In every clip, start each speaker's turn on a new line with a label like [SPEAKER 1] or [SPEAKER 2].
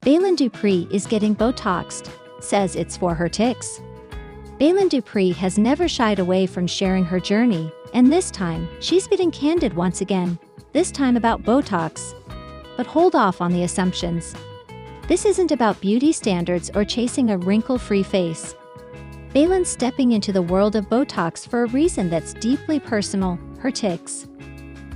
[SPEAKER 1] Baylen Dupree is getting Botoxed, says it's for her tics. Baylen Dupree has never shied away from sharing her journey, and this time, she's getting candid once again, this time about Botox. But hold off on the assumptions. This isn't about beauty standards or chasing a wrinkle-free face. Baylen's stepping into the world of Botox for a reason that's deeply personal, her tics.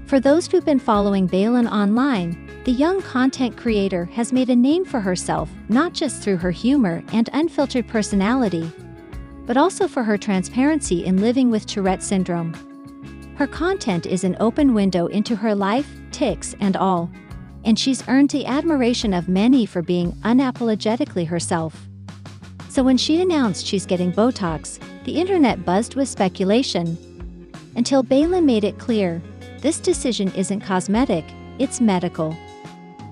[SPEAKER 1] For those who've been following Baylen online, the young content creator has made a name for herself not just through her humor and unfiltered personality, but also for her transparency in living with Tourette syndrome. Her content is an open window into her life, tics and all, and she's earned the admiration of many for being unapologetically herself. So when she announced she's getting Botox, the internet buzzed with speculation. Until Baylen made it clear, this decision isn't cosmetic, it's medical.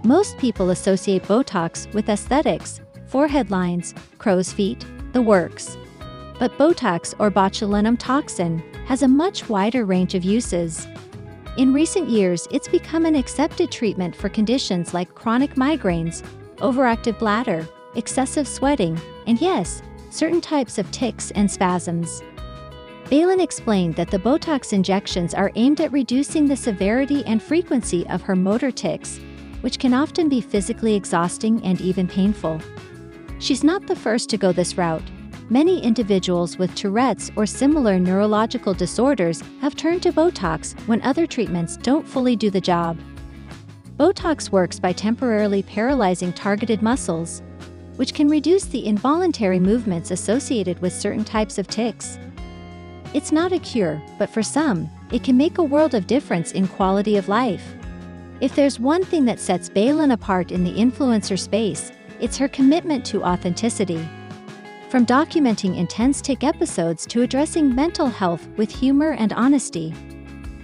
[SPEAKER 1] Most people associate Botox with aesthetics, forehead lines, crow's feet, the works. But Botox or botulinum toxin has a much wider range of uses. In recent years, it's become an accepted treatment for conditions like chronic migraines, overactive bladder, excessive sweating, and yes, certain types of tics and spasms. Baylen explained that the Botox injections are aimed at reducing the severity and frequency of her motor tics, which can often be physically exhausting and even painful. She's not the first to go this route. Many individuals with Tourette's or similar neurological disorders have turned to Botox when other treatments don't fully do the job. Botox works by temporarily paralyzing targeted muscles, which can reduce the involuntary movements associated with certain types of tics. It's not a cure, but for some, it can make a world of difference in quality of life. If there's one thing that sets Baylen apart in the influencer space, it's her commitment to authenticity. From documenting intense tic episodes to addressing mental health with humor and honesty,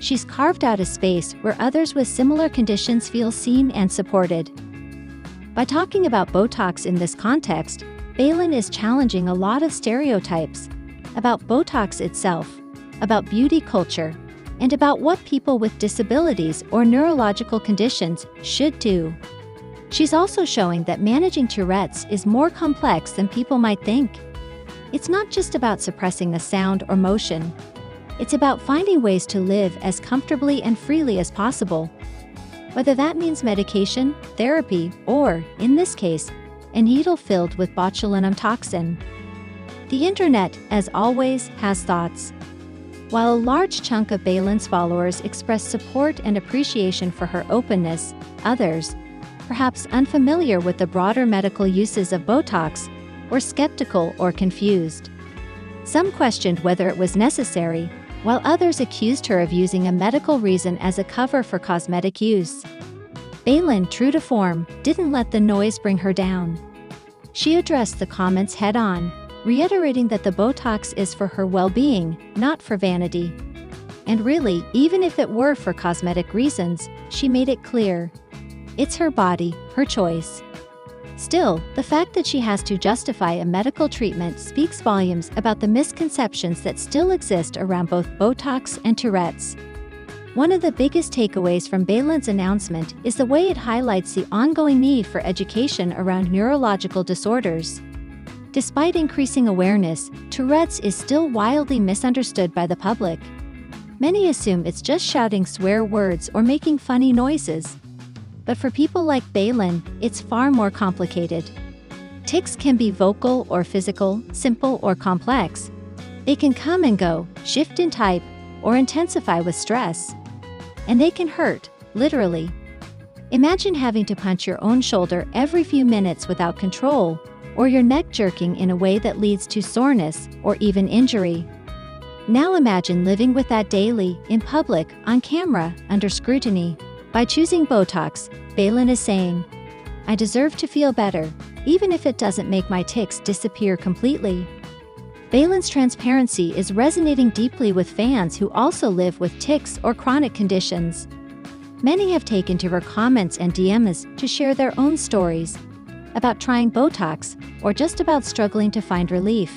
[SPEAKER 1] she's carved out a space where others with similar conditions feel seen and supported. By talking about Botox in this context, Baylen is challenging a lot of stereotypes about Botox itself, about beauty culture, and about what people with disabilities or neurological conditions should do. She's also showing that managing Tourette's is more complex than people might think. It's not just about suppressing the sound or motion. It's about finding ways to live as comfortably and freely as possible. Whether that means medication, therapy, or, in this case, a needle filled with botulinum toxin. The internet, as always, has thoughts. While a large chunk of Baylen's followers express support and appreciation for her openness, others, perhaps unfamiliar with the broader medical uses of Botox, were skeptical or confused. Some questioned whether it was necessary, while others accused her of using a medical reason as a cover for cosmetic use. Baylen, true to form, didn't let the noise bring her down. She addressed the comments head-on, reiterating that the Botox is for her well-being, not for vanity. And really, even if it were for cosmetic reasons, she made it clear. It's her body, her choice. Still, the fact that she has to justify a medical treatment speaks volumes about the misconceptions that still exist around both Botox and Tourette's. One of the biggest takeaways from Baylen's announcement is the way it highlights the ongoing need for education around neurological disorders. Despite increasing awareness, Tourette's is still wildly misunderstood by the public. Many assume it's just shouting swear words or making funny noises. But for people like Baylen, it's far more complicated. Tics can be vocal or physical, simple or complex. They can come and go, shift in type, or intensify with stress. And they can hurt, literally. Imagine having to punch your own shoulder every few minutes without control, or your neck jerking in a way that leads to soreness or even injury. Now imagine living with that daily, in public, on camera, under scrutiny. By choosing Botox, Baylen is saying, I deserve to feel better, even if it doesn't make my tics disappear completely. Baylen's transparency is resonating deeply with fans who also live with tics or chronic conditions. Many have taken to her comments and DMs to share their own stories about trying Botox or just about struggling to find relief.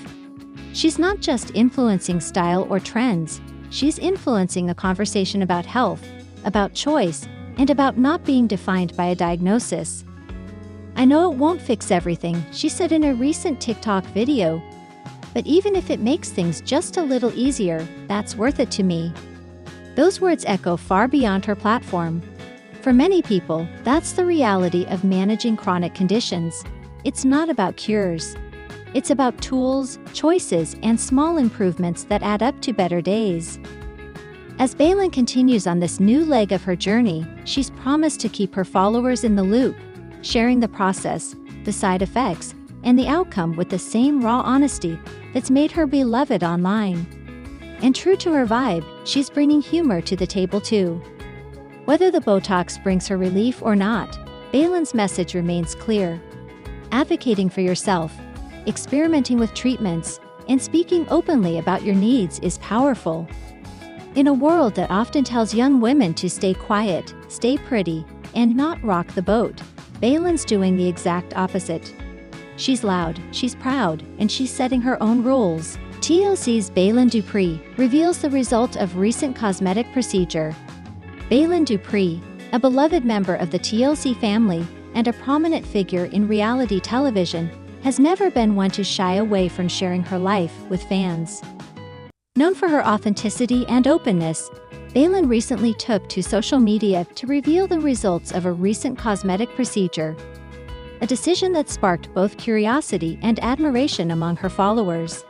[SPEAKER 1] She's not just influencing style or trends, she's influencing a conversation about health, about choice, and about not being defined by a diagnosis. "I know it won't fix everything," she said in a recent TikTok video, "but even if it makes things just a little easier, that's worth it to me." Those words echo far beyond her platform. For many people, that's the reality of managing chronic conditions. It's not about cures. It's about tools, choices, and small improvements that add up to better days. As Baylen continues on this new leg of her journey, she's promised to keep her followers in the loop, sharing the process, the side effects, and the outcome with the same raw honesty that's made her beloved online. And true to her vibe, she's bringing humor to the table too. Whether the Botox brings her relief or not, Baylen's message remains clear. Advocating for yourself, experimenting with treatments, and speaking openly about your needs is powerful. In a world that often tells young women to stay quiet, stay pretty, and not rock the boat, Baylen's doing the exact opposite. She's loud, she's proud, and she's setting her own rules. TLC's Baylen Dupree reveals the result of recent cosmetic procedure. Baylen Dupree, a beloved member of the TLC family and a prominent figure in reality television, has never been one to shy away from sharing her life with fans. Known for her authenticity and openness, Baylen recently took to social media to reveal the results of a recent cosmetic procedure, a decision that sparked both curiosity and admiration among her followers.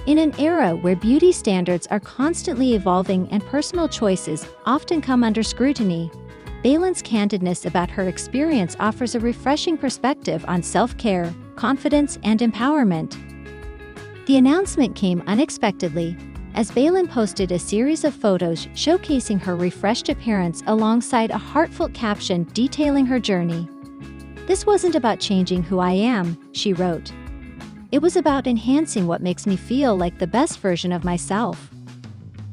[SPEAKER 1] In an era where beauty standards are constantly evolving and personal choices often come under scrutiny, Baylen's candidness about her experience offers a refreshing perspective on self-care, confidence, and empowerment. The announcement came unexpectedly, as Baylen posted a series of photos showcasing her refreshed appearance alongside a heartfelt caption detailing her journey. "This wasn't about changing who I am," she wrote. "It was about enhancing what makes me feel like the best version of myself."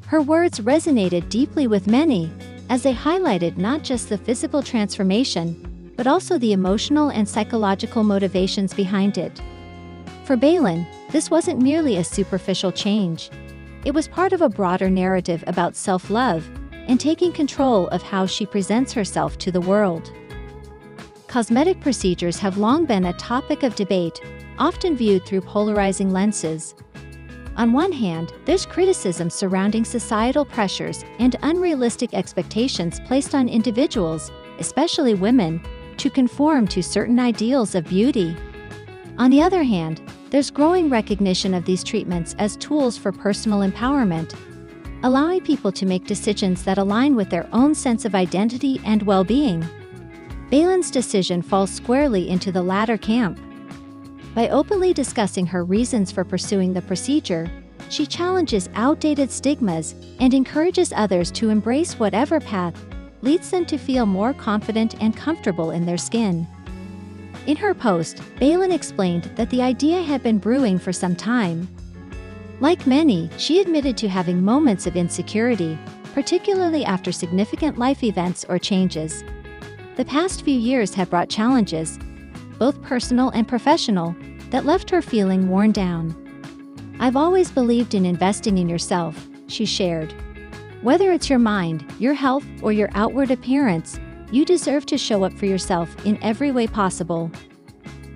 [SPEAKER 1] Her words resonated deeply with many, as they highlighted not just the physical transformation, but also the emotional and psychological motivations behind it. For Baylen, this wasn't merely a superficial change. It was part of a broader narrative about self-love and taking control of how she presents herself to the world. Cosmetic procedures have long been a topic of debate, often viewed through polarizing lenses. On one hand, there's criticism surrounding societal pressures and unrealistic expectations placed on individuals, especially women, to conform to certain ideals of beauty. On the other hand, there's growing recognition of these treatments as tools for personal empowerment, allowing people to make decisions that align with their own sense of identity and well-being. Baylen's decision falls squarely into the latter camp. By openly discussing her reasons for pursuing the procedure, she challenges outdated stigmas and encourages others to embrace whatever path leads them to feel more confident and comfortable in their skin. In her post, Baylen explained that the idea had been brewing for some time. Like many, she admitted to having moments of insecurity, particularly after significant life events or changes. The past few years had brought challenges, both personal and professional, that left her feeling worn down. "I've always believed in investing in yourself," she shared. "Whether it's your mind, your health, or your outward appearance, you deserve to show up for yourself in every way possible."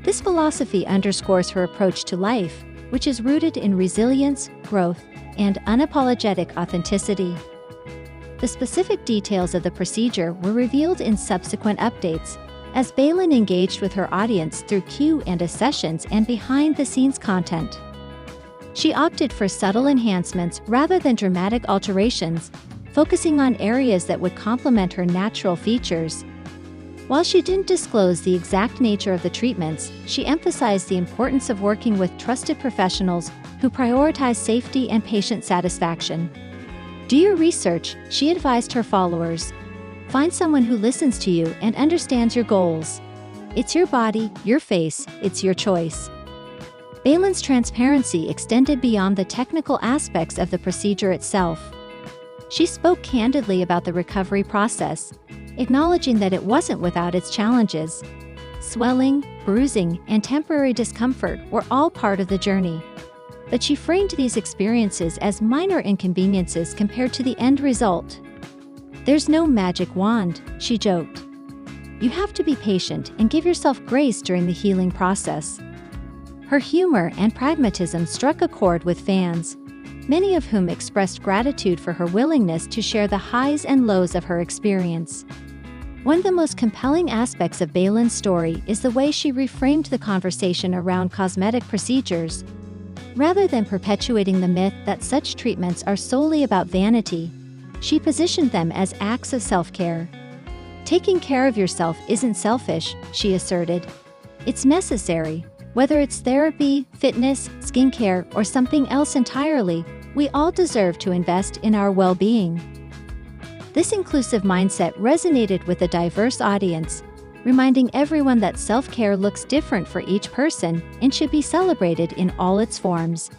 [SPEAKER 1] This philosophy underscores her approach to life, which is rooted in resilience, growth, and unapologetic authenticity. The specific details of the procedure were revealed in subsequent updates, as Baylen engaged with her audience through Q&A sessions and behind-the-scenes content. She opted for subtle enhancements rather than dramatic alterations, focusing on areas that would complement her natural features. While she didn't disclose the exact nature of the treatments, she emphasized the importance of working with trusted professionals who prioritize safety and patient satisfaction. "Do your research," she advised her followers. "Find someone who listens to you and understands your goals. It's your body, your face, it's your choice." Baylen's transparency extended beyond the technical aspects of the procedure itself. She spoke candidly about the recovery process, acknowledging that it wasn't without its challenges. Swelling, bruising, and temporary discomfort were all part of the journey. But she framed these experiences as minor inconveniences compared to the end result. "There's no magic wand," she joked. You have to be patient and give yourself grace during the healing process. Her humor and pragmatism struck a chord with fans, many of whom expressed gratitude for her willingness to share the highs and lows of her experience. One of the most compelling aspects of Baylen's story is the way she reframed the conversation around cosmetic procedures. Rather than perpetuating the myth that such treatments are solely about vanity, she positioned them as acts of self-care. Taking care of yourself isn't selfish, she asserted. It's necessary. Whether it's therapy, fitness, skincare, or something else entirely, we all deserve to invest in our well-being. This inclusive mindset resonated with a diverse audience, reminding everyone that self-care looks different for each person and should be celebrated in all its forms.